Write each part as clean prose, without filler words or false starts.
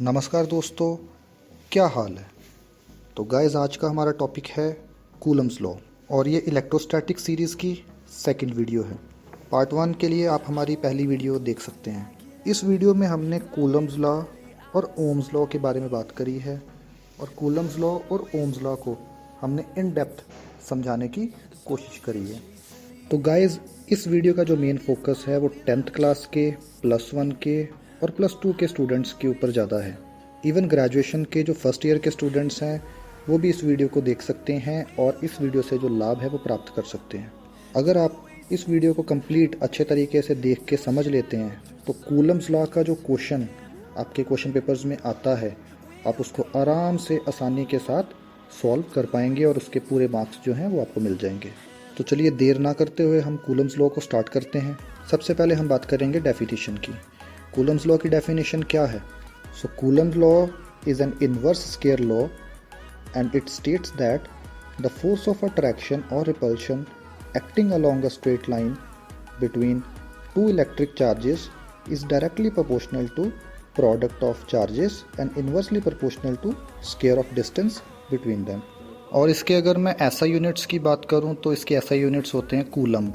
नमस्कार दोस्तों, क्या हाल है। तो गाइस, आज का हमारा टॉपिक है कूलम्स लॉ और ये इलेक्ट्रोस्टैटिक सीरीज़ की सेकंड वीडियो है। पार्ट 1 के लिए आप हमारी पहली वीडियो देख सकते हैं। इस वीडियो में हमने कूलम्स लॉ और ओम्स लॉ के बारे में बात करी है और कूलम्स लॉ और ओम्स लॉ को हमने इन डेप्थ समझाने की कोशिश करी है। तो गाइस, इस वीडियो का जो मेन फोकस है वो 10th क्लास के, +1 के और +2 के स्टूडेंट्स के ऊपर ज़्यादा है। इवन ग्रेजुएशन के जो फर्स्ट ईयर के स्टूडेंट्स हैं वो भी इस वीडियो को देख सकते हैं और इस वीडियो से जो लाभ है वो प्राप्त कर सकते हैं। अगर आप इस वीडियो को कंप्लीट अच्छे तरीके से देख के समझ लेते हैं तो कूलम्स लॉ का जो क्वेश्चन आपके क्वेश्चन पेपर्स में आता है, आप उसको आराम से आसानी के साथ सॉल्व कर पाएंगे और उसके पूरे मार्क्स जो हैं वो आपको मिल जाएंगे। तो चलिए देर ना करते हुए हम कूलम्स लॉ को स्टार्ट करते हैं। सबसे पहले हम बात करेंगे डेफिनेशन की। कूलम्स लॉ की डेफिनेशन क्या है? So Coulomb's law is an inverse square law and it states that the force of attraction और repulsion acting along a straight line between two electric charges is directly proportional to product of charges and inversely proportional to square of distance between them। और इसके अगर मैं ऐसा units की बात करूं तो इसके ऐसा यूनिट्स होते हैं कूलम्ब।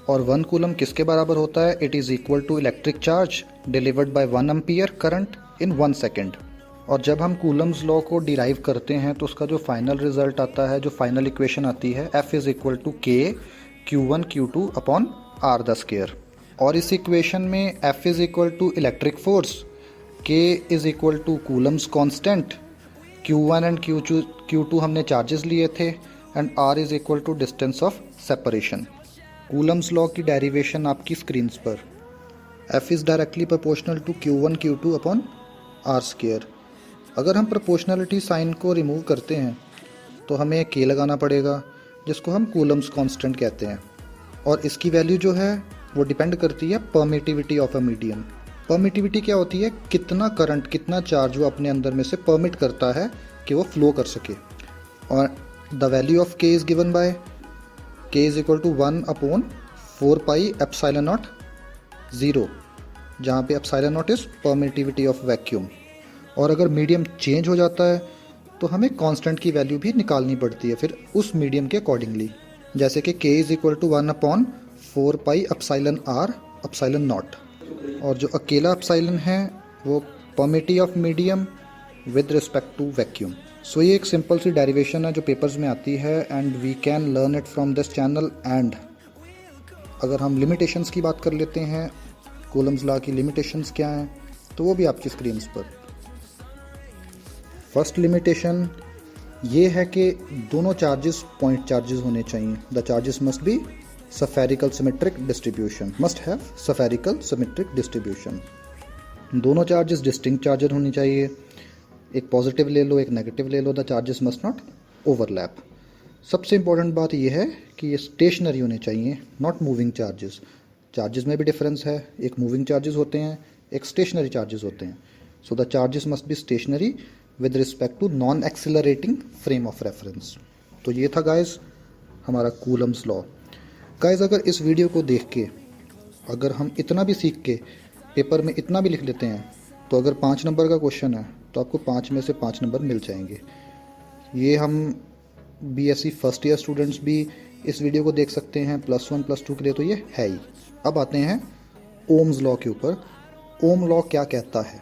और 1 कूलम्ब किसके बराबर होता है? It is equal to electric charge delivered by 1 ampere current in 1 second. और जब हम कूलम्स लॉ को डिराइव करते हैं तो उसका जो फाइनल रिजल्ट आता है, जो फाइनल इक्वेशन आती है, F इज़ इक्वल टू के Q1 Q2 upon R the square. और इस इक्वेशन में F is equal to electric force, K is equal to Coulomb's constant, Q1 and Q2 हमने चार्जेस लिए थे and R is equal to distance of separation. Coulomb's law की derivation आपकी screen पर। F is directly proportional to Q1 Q2 upon R square. अगर हम proportionality sign को remove करते हैं तो हमें K लगाना पड़ेगा, जिसको हम कूलम्स कांस्टेंट कहते हैं। और इसकी वैल्यू जो है वो डिपेंड करती है permittivity of a medium. Permittivity क्या होती है? कितना करंट, कितना चार्ज वो अपने अंदर में से परमिट करता है कि वो फ्लो कर सके। और the value of K is given by K is equal to 1/4 pi epsilon naught 0, जहाँ पे epsilon naught is permittivity of vacuum. और अगर मीडियम चेंज हो जाता है तो हमें कांस्टेंट की वैल्यू भी निकालनी पड़ती है फिर उस मीडियम के अकॉर्डिंगली, जैसे कि K is equal to 1/4 pi epsilon R epsilon naught. और जो अकेला एप्सिलॉन है वो permittivity of medium with respect to vacuum. So ये एक सिंपल सी डेरिवेशन है जो पेपर्स में आती है and we can learn it from this channel. And अगर हम लिमिटेशंस की बात कर लेते हैं, कूलम्स लॉ की लिमिटेशंस क्या हैं, तो वो भी आपकी स्क्रीन पर। फर्स्ट लिमिटेशन ये है कि दोनों चार्जेस पॉइंट चार्जेस होने चाहिए। The charges must be spherical symmetric distribution, must have spherical symmetric distribution. दोनों चार्जेस डिस्टिंक्ट चार्जर होनी चाहिए, एक पॉजिटिव ले लो एक नेगेटिव ले लो। The charges must not overlap. सबसे इंपॉर्टेंट बात यह है कि ये स्टेशनरी होने चाहिए, नॉट मूविंग चार्जेस। चार्जेस में भी डिफरेंस है, एक मूविंग चार्जेस होते हैं, एक स्टेशनरी चार्जेस होते हैं। So the charges must be stationary with respect to non accelerating frame of reference. तो ये था गाइस हमारा कूलम्स लॉ। गाइस, अगर इस वीडियो को देख के अगर हम इतना भी सीख के पेपर में इतना भी लिख लेते हैं तो अगर 5 नंबर का क्वेश्चन है तो आपको 5 में से 5 नंबर मिल जाएंगे। ये हम BSc फर्स्ट ईयर स्टूडेंट्स भी इस वीडियो को देख सकते हैं, +1 +2 के लिए तो ये है ही। अब आते हैं ओम्स लॉ के ऊपर। ओम लॉ क्या कहता है?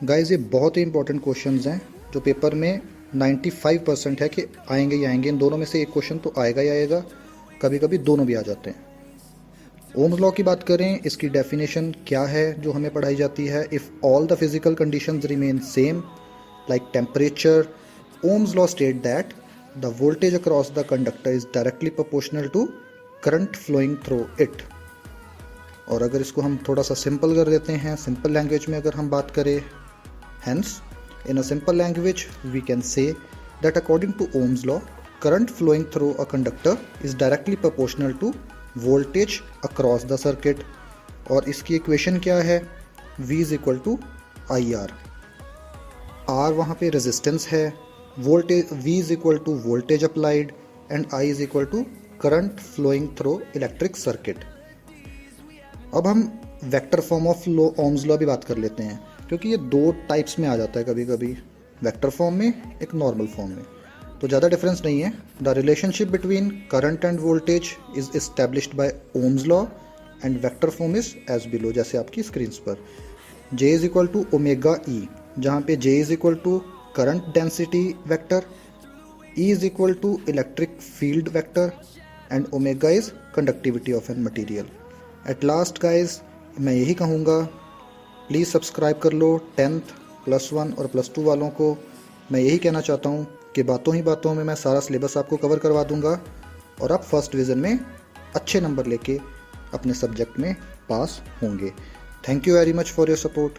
गाइस, ये बहुत ही इंपॉर्टेंट क्वेश्चंस हैं जो पेपर में 95% है कि आएंगे ही आएंगे। इन दोनों में से एक क्वेश्चन तो आएगा ही आएगा, कभी कभी दोनों भी आ जाते हैं। ओम्स लॉ की बात करें, इसकी डेफिनेशन क्या है जो हमें पढ़ाई जाती है? If all the physical conditions remain same like temperature, Ohm's law state that the voltage across the conductor is directly proportional to current flowing through it. और अगर इसको हम थोड़ा सा सिंपल कर देते हैं, सिंपल लैंग्वेज में अगर हम बात करें, hence in a simple language we can say that according to Ohm's law, current flowing through a conductor is directly proportional to voltage across the circuit। और इसकी इक्वेशन क्या है? V is equal to IR। R वहाँ पे resistance है, voltage V is equal to voltage applied and I is equal to current flowing through electric circuit। अब हम vector form of law, Ohm's law भी बात कर लेते हैं, क्योंकि ये दो टाइप्स में आ जाता है कभी कभी, वेक्टर फॉर्म में, एक नॉर्मल फॉर्म में, तो ज़्यादा डिफरेंस नहीं है। The relationship between current and voltage is established by Ohm's law and vector form is as below, जैसे आपकी स्क्रीन पर। J is equal to omega E, जहाँ पे J is equal to current density vector, E is equal to electric field vector and omega is conductivity of an material. At last guys मैं यही कहूँगा, please subscribe कर लो 10th +1 और +2 वालों को। मैं यही कहना चाहता हूँ कि बातों ही बातों में मैं सारा सिलेबस आपको कवर करवा दूँगा और आप फर्स्ट डिवीज़न में अच्छे नंबर लेके अपने सब्जेक्ट में पास होंगे। Thank you very much for your support.